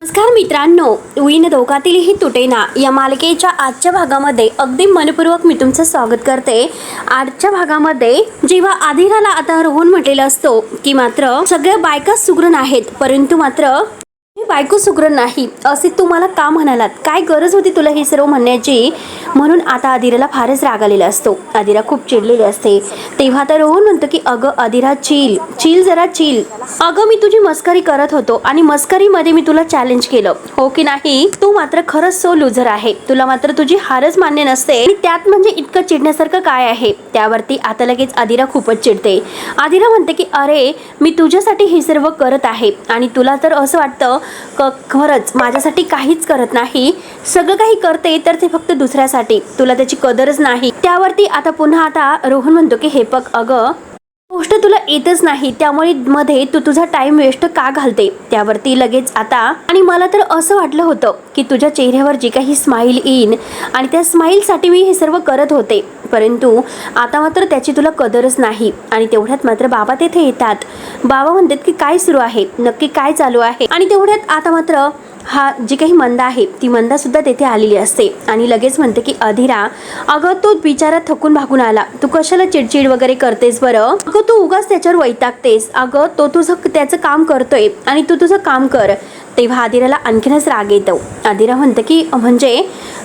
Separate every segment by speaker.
Speaker 1: नमस्कार मित्रांनो, विण दोघातीलही तुटेना या मालिकेच्या आजच्या भागामध्ये अगदी मनपूर्वक मी तुमचं स्वागत करते। आजच्या भागामध्ये जेव्हा आदिराला आता रोहन म्हटलेलं असतो की मात्र सगळ्या बायका सुगरण आहेत, परंतु मात्र बायको सुगरण नाही असे तुम्हाला का म्हणालात, काय गरज होती तुला हे सर्व म्हणण्याची। म्हणून आता आदिराला फारच राग आलेला असतो। आदिरा खूप चिडलेली असते। तेव्हा आता रोहन म्हणतो की अगं आदिरा चिल चिल जरा चिल, अगं मी तुझी मस्करी करत होतो आणि मस्करीमध्ये मी तुला चॅलेंज केलं, हो की नाही। तू मात्र खरंच सो लुझर आहे, तुला मात्र तुझी हारच मान्य नसते आणि त्यात म्हणजे इतकं चिडण्यासारखं काय आहे। त्यावरती आता लगेच आदिरा खूपच चिडते। आदिरा म्हणते की अरे मी तुझ्यासाठी हे सर्व करत आहे आणि तुला तर असं वाटतं खरंच माझ्यासाठी काहीच करत नाही, सगळं काही करते तर ते फक्त दुसऱ्यासाठी, तुला त्याची कदरच नाही। त्यावरती आता पुन्हा आता रोहन म्हणतो की हे बघ अगं गोष्ट तुला येतच नाही, त्यामुळे मध्ये तू तुझा टाइम वेस्ट का घालते। त्यावरती लगेच आता आणि मला तर असं वाटलं होतं की तुझ्या चेहऱ्यावर जी काही स्माइल येईन आणि त्या स्माइलसाठी मी हे सर्व करत होते, परंतु आता मात्र त्याची तुला कदरच नाही। आणि तेवढ्यात मात्र बाबा तेथे येतात। बाबा म्हणतात की काय सुरू आहे, नक्की काय चालू आहे। आणि तेवढ्यात आता मात्र हा जी काही मंदा आहे ती मंदा सुद्धा तेथे आलेली असते आणि लगेच म्हणते की अधीरा अगं तो बिचारा थकून भागून आला, तू कशाला चिडचिड वगैरे करतेस बरं, अगं तू उगाच त्याच्यावर वैतागतेस, अगं तो तुझं त्याचं काम करतोय आणि तू तुझं काम कर। तेव्हा आदिराला आणखीनच राग येतो। आदिरा म्हणते की म्हणजे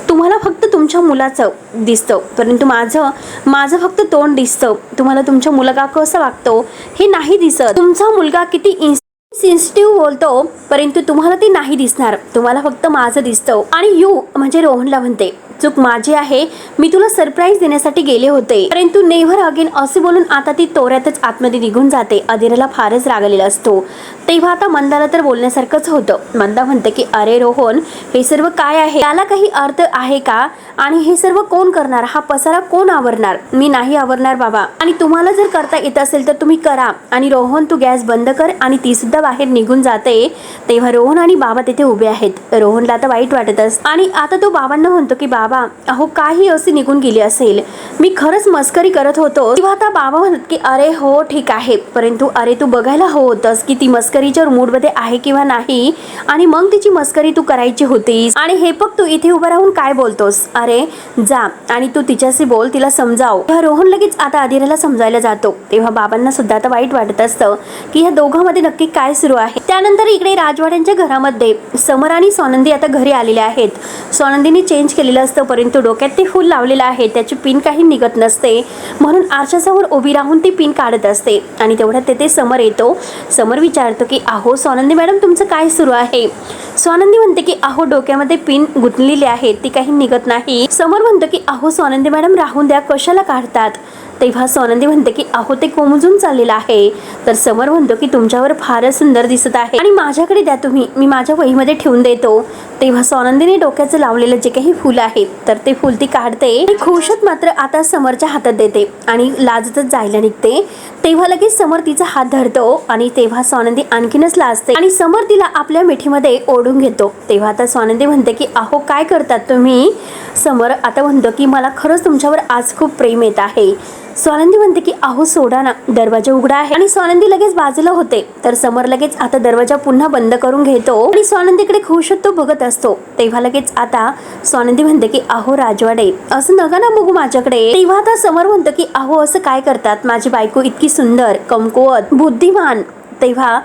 Speaker 1: तुम्हाला फक्त तुमच्या मुलाचं दिसतं, परंतु माझं फक्त तोंड दिसतं, तुम्हाला तुमच्या मुलगा कसं वागतो हे नाही दिसत। तुमचा मुलगा किती सेन्सिटिव्ह बोलतो, परंतु तुम्हाला ते नाही दिसणार, तुम्हाला फक्त माझं दिसतं। आणि यू म्हणजे रोहनला म्हणते चूक माझी आहे, मी तुला सरप्राईज देण्यासाठी गेले होते, परंतु नेव्हर अगेन असे बोलून आता ती तोऱ्यातच आतमध्ये निघून जाते। आदिराला फारच राग आलेला असतो। तेव्हा आता मंदाला तर बोलण्यासारखंच होतं। मंदा म्हणते की अरे रोहन हे सर्व काय आहे, त्याला काही अर्थ आहे का, आणि हे सर्व कोण करणार, हा पसारा कोण आवरणार, मी नाही आवरणार बाबा, आणि तुम्हाला जर करता येत असेल तर तुम्ही करा। आणि रोहन तू गॅस बंद कर, आणि ती सुद्धा बाहेर निघून जाते। तेव्हा रोहन आणि बाबा तिथे उभे आहेत। रोहनला आता वाईट वाटत असतं आणि आता तो बाबांना म्हणतो की बाबा अहो काही असे निघून गेली असेल, मी खरंच मस्करी करत होतो। तेव्हा आता बाबा म्हणतात की अरे हो ठीक आहे, परंतु अरे तू बघायला हवं होतंस की ती मस्करीच्या मूडमध्ये आहे किंवा नाही, आणि मग तिची मस्करी तू करायची होतीस, आणि हे बघ तू इथे उभं राहून काय बोलतोस, अरे जा आणि तू तिच्याशी बोल, तिला समजाव। तेव्हा रोहन लगेच आता आदिराला समजायला जातो। तेव्हा बाबांना सुद्धा आता वाईट वाटत असतं की ह्या दोघांमध्ये नक्की काय सुरू आहे। त्यानंतर इकडे राजवाड्यांच्या घरामध्ये समर आणि सोनंदी आता घरी आलेले आहेत। सोनंदीने चेंज केलेलं असतं, परंतु डोक्यात ते फूल लावलेलं आहे, त्याची पिन काही निघत नसते, म्हणून आरशासमोर उभी राहून ती पिन काढत असते। आणि तेवढ्यात तेथे समर येतो। समर विचारतो की अहो सोनंदी मॅडम तुमचं काय सुरू आहे। सोनंदी म्हणते की अहो डोक्यामध्ये पिन गुंतलेली आहे, ती काही निघत नाही। समर म्हणतो की अहो सोनंदी मॅडम राहून द्या, कशाला काढतात। तेव्हा सोनंदी म्हणते की अहो ते कोमजून चाललेलं आहे। तर समर म्हणतो की तुमच्यावर फारच सुंदर दिसत आहे आणि माझ्याकडे द्या तुम्ही, मी माझ्या वहीमध्ये ठेवून देतो। तेव्हा सोनंदीने डोक्याचं लावलेलं जे काही फुल आहे तर ते फुल ती काढते आणि खुशात मात्र आता समरच्या हातात देते आणि लाजतच जायला निघते। तेव्हा लगेच समर तिचा हात धरतो आणि तेव्हा सोनंदी आणखीनच लाजते आणि समर तिला आपल्या मिठीमध्ये ओढून घेतो। तेव्हा आता सोनंदी म्हणते की अहो काय करतात तुम्ही। समर आता म्हणतो की मला खरंच तुमच्यावर आज खूप प्रेम येत आहे। सोनंदी म्हणते की अहो सोडा ना, दरवाजा उघडा आहे, आणि सोनंदी लगेच बाजूला होते। तर समर लगेच आता दरवाजा पुन्हा बंद करून घेतो आणि सोनंदीकडे खुश तो बघत असतो। तेव्हा लगेच आता सोनंदी म्हणते की अहो राजवाडे असं नका ना बघू माझ्याकडे। तेव्हा आता समर म्हणतो की अहो असं काय करतात, माझी बायको इतकी सुंदर, कमकुवत, बुद्धिमान। तेव्हा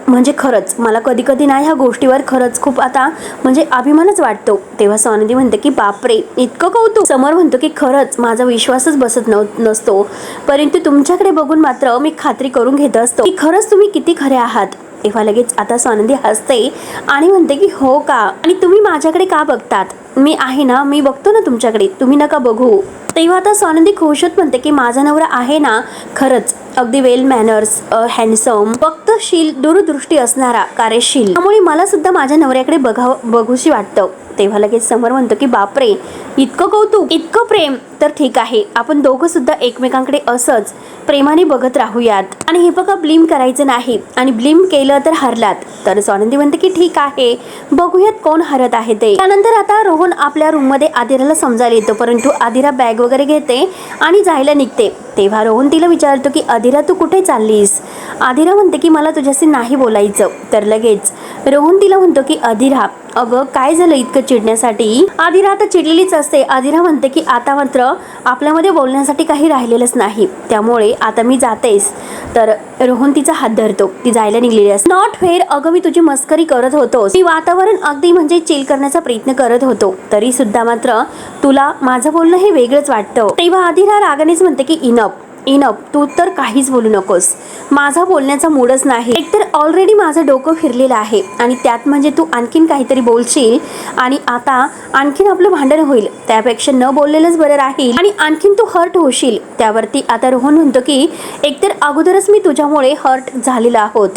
Speaker 1: म्हणजे खरंच मला कधी कधी ना ह्या गोष्टीवर खरंच खूप आता म्हणजे अभिमानच वाटतो। तेव्हा सोनंदी म्हणते की बापरे इतकं कौतुक। समर म्हणतो की खरंच माझा विश्वासच बसत नसतो, परंतु तुमच्याकडे बघून मात्र मी खात्री करून घेत असतो की खरंच तुम्ही किती खरे आहात। तेव्हा लगेच आता सोनंदी हसते आणि म्हणते की हो का, आणि तुम्ही माझ्याकडे का बघतात, मी आहे ना, मी बघतो ना तुमच्याकडे, तुम्ही नका बघू। तेव्हा आता सोनंदी खुश होत म्हणते की माझा नवरा आहे ना खरंच अगदी वेल मॅनर्स, हँडसम, वक्तशील, दूरदृष्टी असणारा, कार्यशील, त्यामुळे मला सुद्धा माझ्या नवऱ्याकडे बघूशी वाटतं। तेव्हा लगेच समर म्हणतो की बापरे इतकं कौतुक, इतकं प्रेम, तर ठीक आहे आपण दोघं सुद्धा एकमेकांकडे असंच प्रेमाने बघत राहूयात, आणि हे बघा ब्लीम करायचं नाही, आणि ब्लीम केलं तर हरलात। तर सोनंदी म्हणते की ठीक आहे बघूयात कोण हरत आहे ते। त्यानंतर आता रोहन आपल्या रूम मध्ये आदिराला समजायला येतो, परंतु आदिरा बॅग वगैरे घेते आणि जायला निघते। तेव्हा रोहन तिला विचारतो की आदिरा तू कुठे चाललीस। आदिरा म्हणते की मला तुझ्याशी नाही बोलायचं। तर लगेच रोहन तिला म्हणतो की अधिरा, अगं काय झालं इतकं चिडण्यासाठी? अधिरा आता चिडलेलीच असते. अधिरा म्हणते की आता मात्र आपल्यामध्ये बोलण्यासाठी काही राहिलेलंच नाही, त्यामुळे आता मी जातेस. तर रोहन तिचा हात धरतो, ती जायला निघलेली असते. नॉट फेअर, अगं मी तुझी मस्करी करत होतो, मी वातावरण अगदी म्हणजे चिल करण्याचा प्रयत्न करत होतो, तरी सुद्धा मात्र तुला माझं बोलणं हे वेगळंच वाटतं. तेव्हा अधिरा रागानेच म्हणते की इनफ, तू तर काहीच बोलू नकोस, माझा बोलण्याचा मूडच नाही. एकतर ऑलरेडी माझं डोकं फिरलेलं आहे आणि त्यात म्हणजे तू आणखीन काहीतरी बोलशील आणि आता आणखीन आपलं भांडण होईल, त्यापेक्षा न बोललेलंच बरं राहील आणि आणखीन तू हर्ट होशील. त्यावरती आता रोहन म्हणतो की एकतर अगोदरच मी तुझ्यामुळे हर्ट झालेला आहोत.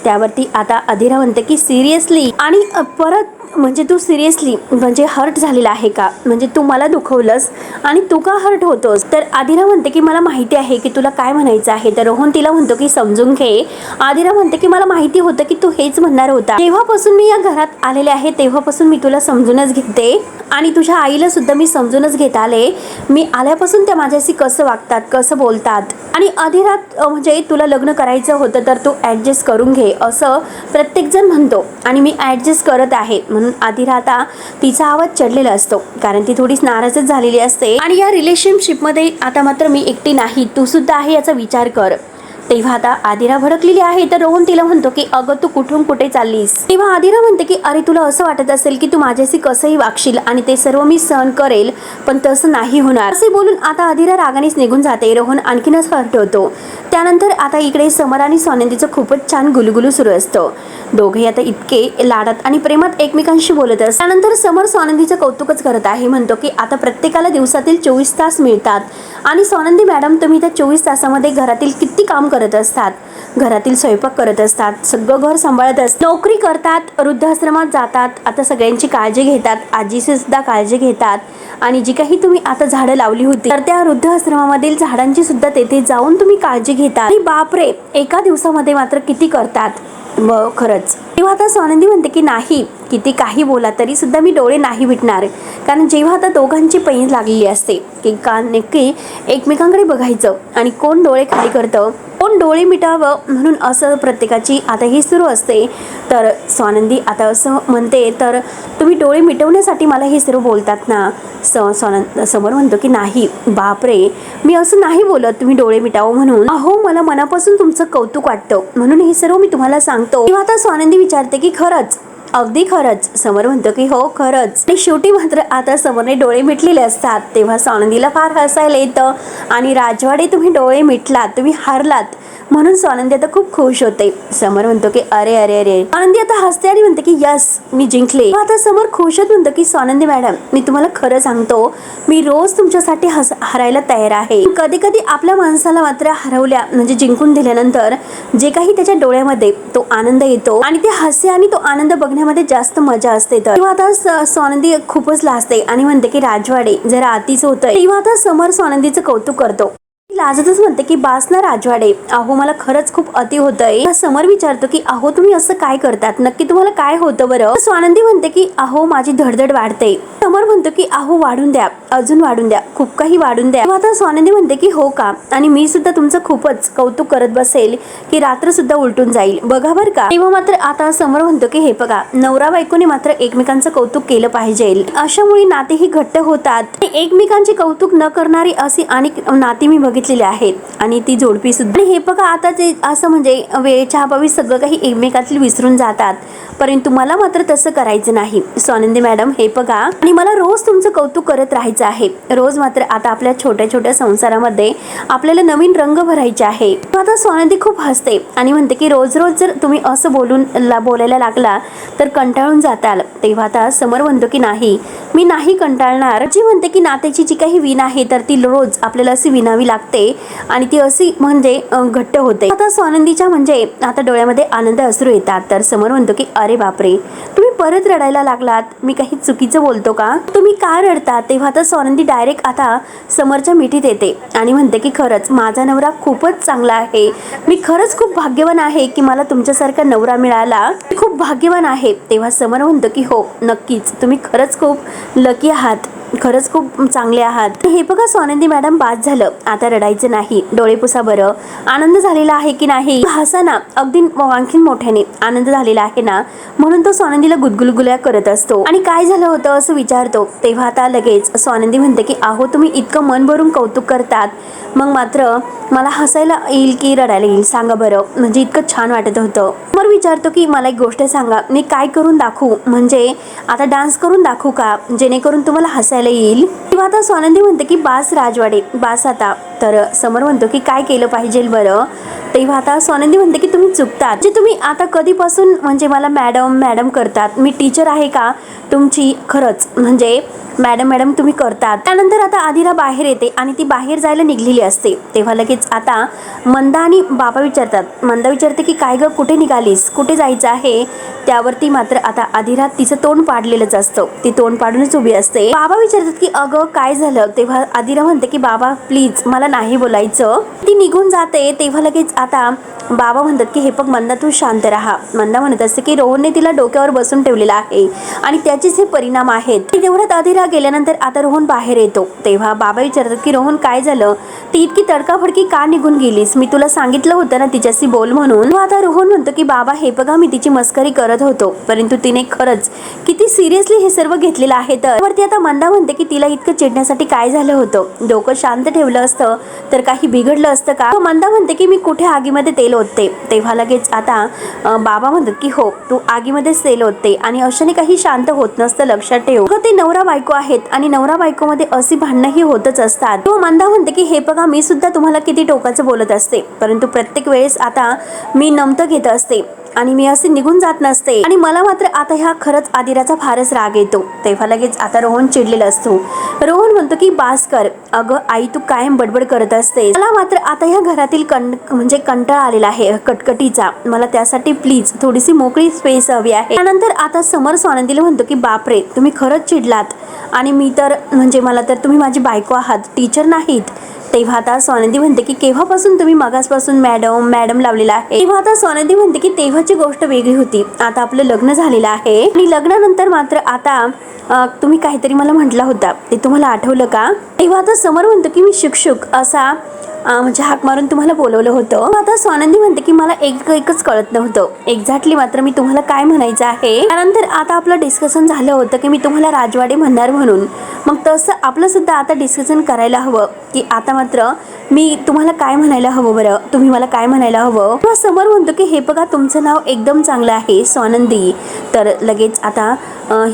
Speaker 1: त्यावरती आता अधिरा म्हणते की सिरियसली, आणि परत म्हणजे तू सिरियसली म्हणजे हर्ट झालेला आहे का? म्हणजे तू मला दुखवलंस आणि तू का हर्ट होतोस? तर अधिरा म्हणते की मला माहिती आहे की तुला काय म्हणायचं आहे. तर रोहन तिला म्हणतो की समजून घे. अधिरा म्हणते की मला माहिती होतं की तू हेच म्हणणार होता. जेव्हापासून मी या घरात आलेले आहे तेव्हापासून मी तुला समजूनच घेते आणि तुझ्या आईला सुद्धा मी समजूनच घेत आले. मी आल्यापासून त्या माझ्याशी कसं वागतात, कसं बोलतात, आणि अधिरा म्हणजे तुला लग्न करायचं होतं तर तू ॲडजस्ट करून घे असं प्रत्येकजण म्हणतो आणि मी ॲडजस्ट करत आहे. म्हणून अधिरा आता तिचा आवाज चढलेला असतो, कारण ती थोडीच नाराजच झालेली असते. आणि या रिलेशनशिपमध्ये आता मात्र मी एकटी नाही, तू सुद्धा आहे याचा विचार कर. तेव्हा आता अधिरा भडकलेली आहे. तर रोहन तिला म्हणतो की अगं तू कुठून कुठे चाललीस? तेव्हा अधिरा म्हणते की अरे तुला असं वाटत असेल की तू माझ्याशी कसंही वागशील आणि ते सर्व मी सहन करेल, पण तसं नाही होणार. असे बोलून आता अधिरा रागानेच निघून जाते. रोहन आणखीनच हर्ट होतो. त्यानंतर आता इकडे समर आणि स्वानंदीचं खूपच छान गुलगुलू सुरू असतं. दोघे आता इतके लाडात आणि प्रेमात एकमेकांशी बोलत असतात. त्यानंतर समर स्वानंदीचं कौतुकच करत आहे. म्हणतो की आता प्रत्येकाला दिवसातील 24 तास मिळतात आणि स्वानंदी मॅडम तुम्ही त्या 24 तासामध्ये घरातील किती काम करत असतात, घरातील स्वयंपाक करत असतात, सगळं घर सांभाळत असतात, नोकरी करतात, वृद्धाश्रमात जातात, आता सगळ्यांची काळजी घेतात, आजीची सुद्धा काळजी घेतात, आणि जी काही तुम्ही आता झाडं लावली होती तर त्या वृद्धाश्रमामधील झाडांची सुद्धा तेथे जाऊन तुम्ही काळजी घेता. आणि बापरे, एका दिवसामध्ये मात्र किती करतात खरंच. तेव्हा आता स्वानंदी म्हणते की नाही, किती काही बोला तरी सुद्धा मी डोळे नाही मिटणार, कारण जेव्हा आता दोघांची पैज लागलेली असते की का नक्की एकमेकांकडे बघायचं आणि कोण डोळे खाली करतं, कोण डोळे मिटावं, म्हणून असं प्रत्येकाची आता ही सुरू असते. तर स्वानंदी आता असं म्हणते तर तुम्ही डोळे मिटवण्यासाठी मला हे सर्व बोलतात ना? समोर म्हणतो की नाही, बापरे, मी असं नाही बोलत तुम्ही डोळे मिटावं म्हणून. अहो मला मनापासून तुमचं कौतुक वाटतं म्हणून हे सर्व मी तुम्हाला सांगतो. तेव्हा आता स्वानंदी विचारते की खरंच, अगदी खरंच? समोर म्हणतो की हो खरंच. आणि शेवटी मात्र आता समोरने डोळे मिटलेले असतात. तेव्हा स्वानंदीला फार हसायला येतं आणि राजवाडे तुम्ही डोळे मिटलात, तुम्ही हारलात म्हणून स्वानंदी आता खूप खुश होते. समोर म्हणतो की अरे अरे अरे. स्वानंदी आता हसते आणि म्हणते की यस, मी जिंकले. आता समोर खुशच म्हणतो की स्वानंदी मॅडम, मी तुम्हाला खरं सांगतो, मी रोज तुमच्यासाठी हरायला तयार आहे. कधी कधी आपल्या माणसाला मात्र हरवल्या म्हणजे जिंकून दिल्यानंतर जे काही त्याच्या डोळ्यामध्ये तो आनंद येतो आणि ते हास्य आणि तो आनंद बघण्यामध्ये जास्त मजा असते. तर तेव्हा आता स्वानंदी खूपच लाजते आणि म्हणते की राजवाडे जरा आतीच होतंय. तेव्हा आता समोर स्वानंदीचं कौतुक करतो. लाजतच म्हणते की बास ना राजवाडे, अहो मला खरंच खूप अति होतंय. समर विचारतो की अहो तुम्ही असं काय करतात, नक्की तुम्हाला काय होतं बरं? स्वानंदी म्हणते की अहो माझी धडधड वाढते. समर म्हणतो की अहो वाढून द्या, अजून वाढून द्या, खूप काही वाढून द्या. आता स्वानंदी म्हणते की हो का, आणि मी सुद्धा तुमचं खूपच कौतुक करत बसेल की रात्र सुद्धा उलटून जाईल बघा बर का. तेव्हा मात्र आता समर म्हणतो की हे बघा, नवरा बायकोने मात्र एकमेकांचं कौतुक केलं पाहिजे, अशामुळे नातेही घट्ट होतात. एकमेकांचे कौतुक न करणारी अशी अनेक नाती मी बघितलेली आहेत आणि ती जोडपी सुद्धा. आणि हे बघा आता ते असं म्हणजे वेळेच्या अभावी सगळं काही एकमेकातील विसरून जातात, परंतु मला मात्र तसं करायचं नाही स्वानंदी मॅडम. हे बघा, आणि मला रोज तुमचं कौतुक करत राहायचं आहे. रोज मात्र आता आपल्या छोट्या छोट्या संसारामध्ये आपल्याला नवीन रंग भरायचे आहे. आता स्वानंदी खूप हसते आणि म्हणते की रोज रोज जर तुम्ही असं बोलायला लागला तर कंटाळून जाताल. तेव्हा आता समर म्हणतो की नाही, मी नाही कंटाळणार. जी म्हणते की नात्याची जी काही विण आहे तर ती रोज आपल्याला अशी विणावी लागते आणि ती अशी म्हणजे घट्ट होते. आता स्वानंदीच्या म्हणजे आता डोळ्यामध्ये आनंद अश्रू येतात. तर समोर म्हणतो की अरे बापरे, तुम्ही परत रडायला लागलात, मी काही चुकीचं बोलतो का, तुम्ही का रडता? तेव्हा आता स्वानंदी डायरेक्ट आता समोरच्या मिठीत येते आणि म्हणते की खरंच माझा नवरा खूपच चांगला आहे, मी खरंच खूप भाग्यवान आहे की मला तुमच्यासारखा नवरा मिळाला, मी खूप भाग्यवान आहे. तेव्हा समोर म्हणतो की हो नक्कीच, तुम्ही खरंच खूप लकी आहात, खरंच खूप चांगले आहात. हे बघा स्वानंदी मॅडम, बाद झालं, आता रडायचं नाही, डोळे पुसा बरं. आनंद झालेला आहे की नाही? हसा ना, अगदी आणखीन मोठ्याने. आनंद झालेला आहे ना, म्हणून तो स्वानंदीला गुदगुलगुल्या करत असतो. आणि काय झालं होतं असं विचारतो. तेव्हा आता लगेच स्वानंदी म्हणते की अहो, तुम्ही इतकं मन भरून कौतुक करतात, मग मात्र मला हसायला येईल की रडायला येईल सांगा बरं, म्हणजे इतकं छान वाटत होतं. मग विचारतो की मला एक गोष्ट सांगा, मी काय करून दाखवू, म्हणजे आता डान्स करून दाखवू का, जेणेकरून तुम्हाला हसायला येईल? तेव्हा आता स्वानंदी म्हणते की बास राजवाडे, बास आता. तर समर म्हणतो की काय केलं पाहिजे बरं? तेव्हा आता स्वानंदी म्हणते की तुम्ही चुकतात, जे तुम्ही आता कधीपासून म्हणजे मला मॅडम मॅडम करतात, मी टीचर आहे का तुमची? खरंच म्हणजे मॅडम मॅडम तुम्ही करतात. त्यानंतर आता आदिरा बाहेर येते आणि ती बाहेर जायला निघलेली असते. तेव्हा लगेच आता मंदा आणि बाबा विचारतात. मंदा विचारते की काय ग, कुठे निघालीस, कुठे जायचं आहे? त्यावरती मात्र आता आदिरा तिचं तोंड पाडलेलंच असतं, ती तोंड पाडूनच उभी असते. बाबा विचारतात की अगं काय झालं? तेव्हा आदिरा म्हणते की बाबा प्लीज मला नाही बोलायचं. ती निघून जाते. तेव्हा लगेच आता बाबा म्हणतात की हे बघ मंदा, तू शांत राहा. मंदा म्हणत असते की रोहनने तिला डोक्यावर बसून ठेवलेला आहे आणि त्याचेच हे परिणाम आहेत. तेवढ्यात आदिरा गेल्यानंतर आता रोहन बाहेर येतो. तेव्हा बाबा विचारतात की रोहन काय झालं, ती इतकी तडकाफडकी का निघून गेलीस? मी तुला सांगितलं होतं ना तिच्याशी बोल म्हणून. आता रोहन म्हणतो की बाबा हे बघा, मी तिची मस्करी करत होतो, परंतु तिने खरंच किती सिरियसली हे सर्व घेतलेलं आहे. तर वरती आता मंदा म्हणते की तिला इतकं चिडण्यासाठी काय झालं होतं? डोकं शांत ठेवलं असतं तर काही बिघडलं असतं का? मंदा म्हणते की मी कुठे आगीमध्ये तेल ओतते. तेव्हा लगेच आता बाबा म्हणतात की हो, तू आगीमध्येच तेल ओतते आणि अशाने काही शांत होत नसतं, लक्षात ठेव. ते नवरा बायको आहेत आणि नवरा बायको मध्ये अशी भांडणंही होतच असतात. तो मंदा म्हणते की हे बघा, मी सुद्धा तुम्हाला किती टोकाचं बोलत असते, परंतु प्रत्येक वेळेस आता मी नमतं घेत असते आणि मी असे निघून जात नसते. आणि मला मात्र आता ह्या खरंच आदिराचा फारच राग येतो. तेव्हा लगेच आता रोहन चिडलेला असतो. रोहन म्हणतो की बास कर, अगं आई तू कायम बडबड करत असते, मला मात्र आता ह्या घरातील म्हणजे कंटाळा आलेला आहे कटकटीचा, मला त्यासाठी प्लीज थोडीशी मोकळी स्पेस हवी आहे. त्यानंतर आता समर स्वानंदीला म्हणतो की बापरे, तुम्ही खरंच चिडलात आणि मी तर म्हणजे मला तर तुम्ही माझी बायको आहात, टीचर नाहीत. तेव्हा आता स्वानंदी म्हणते की केव्हापासून तुम्ही मगासपासून मॅडम मॅडम लावलेला आहे? तेव्हा आता स्वानंदी म्हणते की तेव्हाची गोष्ट वेगळी होती, आता आपलं लग्न झालेलं आहे आणि लग्नानंतर मात्र आता तुम्ही काहीतरी मला म्हटला होता, ते तुम्हाला आठवलं का? तेव्हा आता समर म्हणतो की मी शुक असा म्हणजे हाक मारून तुम्हाला बोलवलं होतं. आता स्वानंदी म्हणते की मला एकच कळत नव्हतं एक्झॅक्टली मात्र मी तुम्हाला काय म्हणायचं आहे. त्यानंतर आता आपलं डिस्कशन झालं होतं की मी तुम्हाला राजवाडे म्हणणार म्हणून, मग तसं आपलं सुद्धा आता डिस्कशन करायला हवं की आता मात्र मी तुम्हाला काय म्हणायला हवं बरं, तुम्ही मला काय म्हणायला हवं? किंवा समर म्हणतो की हे बघा, तुमचं नाव एकदम चांगलं आहे स्वानंदी. तर लगेच आता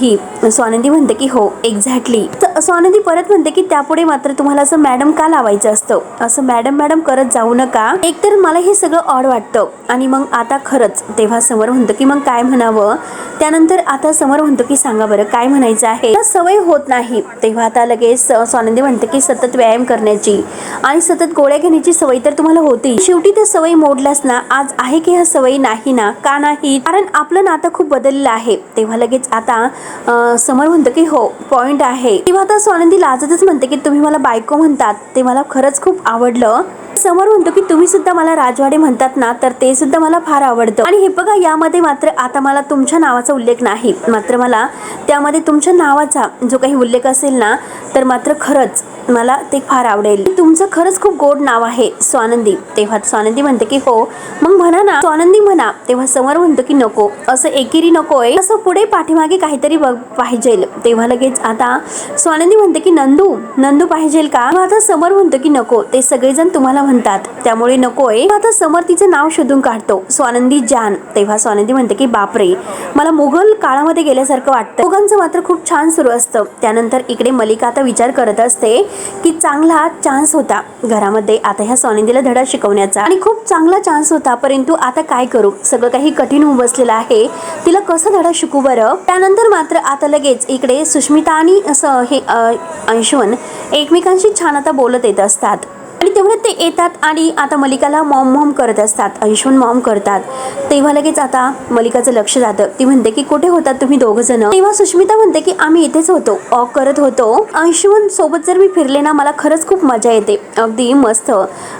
Speaker 1: ही स्वानंदी म्हणते की हो एक्झॅक्टली. स्वानंदी परत म्हणते की त्यापुढे मात्र तुम्हाला असं मॅडम का लावायचं असतं, असं मॅडम मॅडम करत जाऊ नका, एकतर मला हे सगळं ऑड वाटतं. आणि मग आता खरंच तेव्हा समर म्हणतो की मग काय म्हणावं? त्यानंतर आता समर म्हणतो की सांगा बरं काय म्हणायचं आहे? सवय होत नाही. तेव्हा आता लगेच स्वानंदी म्हणते की सतत व्यायाम करण्याची आणि सतत गोळ्या घेण्याची सवय तर तुम्हाला होती, शेवटी त्या सवयी मोडल्यास ना आज आहे की ह्या सवयी नाही ना? का नाही? कारण आपलं नातं खूप बदललेलं आहे. तेव्हा लगेच आता समर म्हणतो की हो पॉइंट आहे. तेव्हा आता स्वानंदी लाजतच म्हणते की तुम्ही मला बायको म्हणतात ते मला खरंच खूप आवडलं. समर म्हणतो की तुम्ही सुद्धा मला राजवाडे म्हणतात ना, तर ते सुद्धा मला फार आवडतं. आणि हे बघा, यामध्ये मात्र आता मला तुमच्या नावाचा उल्लेख नाही, मात्र मला त्यामध्ये तुमच्या नावाचा जो काही उल्लेख असेल ना, तर मात्र खरंच मला ते फार आवडेल. तुमचं खरंच खूप गोड नाव आहे स्वानंदी. तेव्हा स्वानंदी म्हणते की हो मग म्हणा ना स्वानंदी म्हणा. तेव्हा समर म्हणतो की नको, असं एकेरी नकोय, असं पुढे पाठीमागे काहीतरी पाहिजे. तेव्हा लगेच आता स्वानंदी म्हणते की नंदू नंदू पाहिजे का? आता समर म्हणतो की नको, ते सगळेजण तुम्हाला म्हणतात त्यामुळे नकोय. आता समर तिचं नाव शोधून काढतो, स्वानंदी जान. तेव्हा स्वानंदी म्हणते की बापरे, मला मुघल काळामध्ये गेल्यासारखं वाटतं. दोघांचं मात्र खूप छान सुरू असतं. त्यानंतर इकडे मलिका आता विचार करत असते की चांगला चान्स होता घरामध्ये आता ह्या स्वानंदीला धडा शिकवण्याचा आणि खूप चांगला चान्स होता, परंतु आता काय करू, सगळं काही कठीण होऊन बसलेलं आहे, तिला कसं धडा शिकू बरं? त्यानंतर मात्र आता लगेच इकडे सुष्मिता आणि हे अंशुमन एकमेकांशी छान आता बोलत येत असतात आणि तेवढ्यात ते येतात आणि आता मलिकाला मॉम मॉम करत असतात, अंशुमन मॉम करतात. तेव्हा लगेच आता मलिकाचं लक्ष जातं. ती म्हणते की कुठे होतात तुम्ही दोघं जण? तेव्हा सुष्मिता म्हणते की आम्ही इथेच होतो, वॉक करत होतो. अंशुमन सोबत जर मी फिरले ना, मला खरंच खूप मजा येते, अगदी मस्त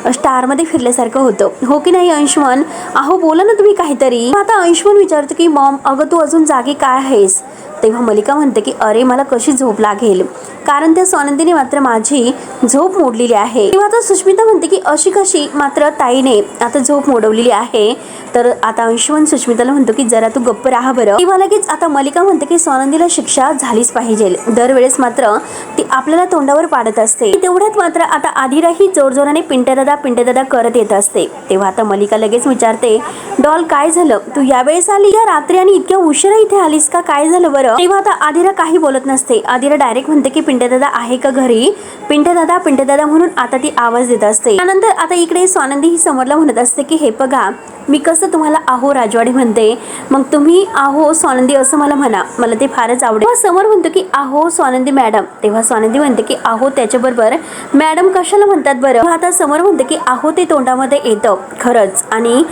Speaker 1: स्टार मध्ये फिरल्यासारखं होतं, हो की नाही अंशुमन? अहो बोला ना तुम्ही काहीतरी. आता अंशुमन विचारतो की मॉम अगं तू अजून जागी काय आहेस? तेव्हा मलिका म्हणते की अरे मला कशी झोप लागेल, कारण त्या स्वानंदीने मात्र माझी झोप मोडलेली आहे. तेव्हा आता सुष्मिता म्हणते की अशी कशी, मात्र ताईने आता झोप मोडवलेली आहे. तर आता अंशुमन सुष्मिताला म्हणतो की जरा तू गप्प राहा बरं. तेव्हा लगेच आता मलिका म्हणते की स्वानंदीला शिक्षा झालीच पाहिजे. दरवेळेस मात्र ती आपल्याला तोंडावर पाडत असते. तेवढ्यात मात्र आता आदिराही जोरजोराने पिंट्या दादा करत येत असते. तेव्हा आता मलिका लगेच विचारते, डॉल काय झालं, तू यावेळेस आली या रात्री आणि इतक्या उशिरा इथे आलीस का, काय झालं बरं. तेव्हा आता आदिरा काही बोलत नसते. आदिरा डायरेक्ट म्हणते की पिंट्या दादा आहे का घरी, पिंट्या दादा म्हणून आता ती आवाज देत असते. त्यानंतर आता इकडे स्वानंदी ही समोरला म्हणत असते की हे बघा, मी कसं तुम्हाला आहो राजवाडी म्हणते, मग तुम्ही आहो स्वानंदी असं मला म्हणा, मला ते फारच आवडेल. समोर म्हणतो की आहो स्वानंदी मॅडम. तेव्हा स्वानंदी म्हणते की आहो त्याच्याबरोबर मॅडम कशाला म्हणतात बरं. आता समोर म्हणते की आहो ते तोंडामध्ये येतं खरंच. आणि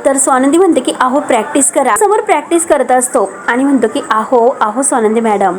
Speaker 1: तर स्वानंदी म्हणते की आहो प्रॅक्टिस करा. समोर प्रॅक्टिस करत असतो आणि म्हणतो की आहो स्वानंदी मॅडम.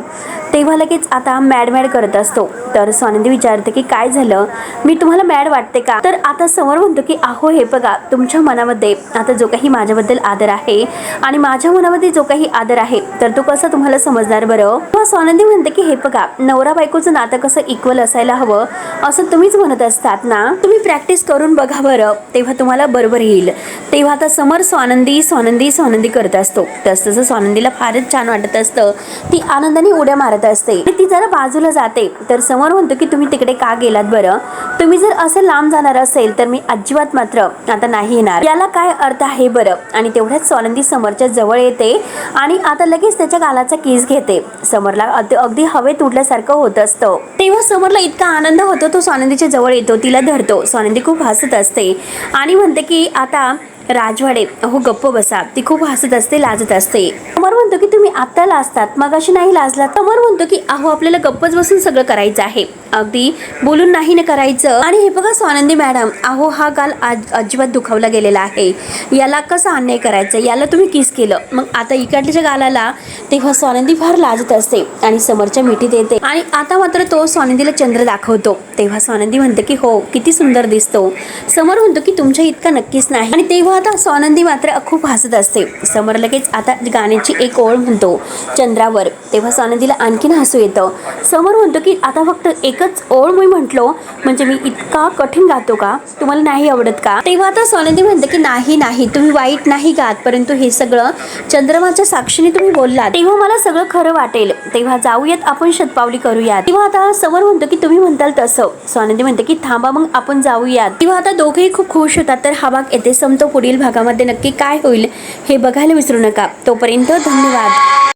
Speaker 1: तेव्हा लगेच आता मॅड करत असतो. तर स्वानंदी विचारते की काय झालं, मी तुम्हाला मॅड वाटते का. तर आता समोर म्हणतो की आहो हे बघा, तुमच्या मनामध्ये आता जो काही माझ्याबद्दल आदर आहे आणि माझ्या मनामध्ये जो काही आदर आहे तर तो कसं तुम्हाला समजणार बरं. स्वानंदी म्हणते की हे बघा, नवरा बायकोचं नातं कसं इक्वल असायला हवं असं तुम्हीच म्हणत असतात ना, तुम्ही प्रॅक्टिस करून बघा बरं, तेव्हा तुम्हाला बरोबर येईल. तेव्हा आता समोर स्वानंदी करत असतो. तसं स्वानंदीला फारच छान वाटत असतं. ती आनंदाने उड्या मारत असते. ती जरा बाजूला जाते. तर समोर म्हणतो की तुम्ही तिकडे का गेलात बरं, तुम्ही जर असं लांब जाणार असेल तर मी अजिबात मात्र आता नाही येणार, याला काय अर्थ आहे बरं. आणि तेवढ्याच स्वानंदी समोरच्या जवळ येते आणि आता लगेच त्याच्या गालाचा किस घेते. समोरला अगदी हवेत उडल्यासारखं होत असतं. तेव्हा समोरला इतका आनंद होतो, तो स्वानंदीच्या जवळ येतो, तिला धरतो. स्वानंदी खूप हसत असते आणि म्हणते की आता राजवाडे अहो गप्प बसा. ती खूप हसत असते, लाजत असते. समोर म्हणतो की तुम्ही आत्ता लाजतात, मगाशी नाही लाजलात. समोर म्हणतो की अहो आपल्याला गप्पच बसून सगळं करायचं आहे, अगदी बोलून नाही ना करायचं. आणि हे बघा स्वानंदी मॅडम, अहो हा गाल अजिबात दुखावला गेलेला आहे, याला कसं अन्याय करायचं, याला तुम्ही किस केलं, मग आता इकडच्या गालाला. तेव्हा स्वानंदी फार लाजत असते आणि समोरच्या मिठीत येते आणि आता मात्र तो स्वानंदीला चंद्र दाखवतो. तेव्हा स्वानंदी म्हणते की हो किती सुंदर दिसतो. समोर म्हणतो की तुमच्या इतका नक्कीच नाही. आणि तेव्हा आता स्वानंदी मात्र खूप हसत असते. समोर लगेच आता गाण्याची एक ओळ म्हणतो चंद्रावर. तेव्हा स्वानंदीला आणखीन हसू येतं. समोर म्हणतो की आता फक्त एकच ओळ मी म्हटलो म्हणजे मी इतका कठीण गातो का, तुम्हाला नाही आवडत का. तेव्हा आता स्वानंदी म्हणते की नाही तुम्ही वाईट नाही गात, परंतु हे सगळं चंद्रमाच्या साक्षीने तुम्ही बोललात तेव्हा मला सगळं खरं वाटेल. तेव्हा जाऊयात आपण शतपावली करूयात. तेव्हा आता समोर म्हणतो की तुम्ही म्हणताल तसं. स्वानंदी म्हणते की थांबा मग आपण जाऊयात. तेव्हा आता दोघेही खूप खुश होतात. तर हा भाग येथे संपतो. पुढील भागामध्ये नक्की काय होईल हे बघायला विसरू नका. तोपर्यंत धन्यवाद.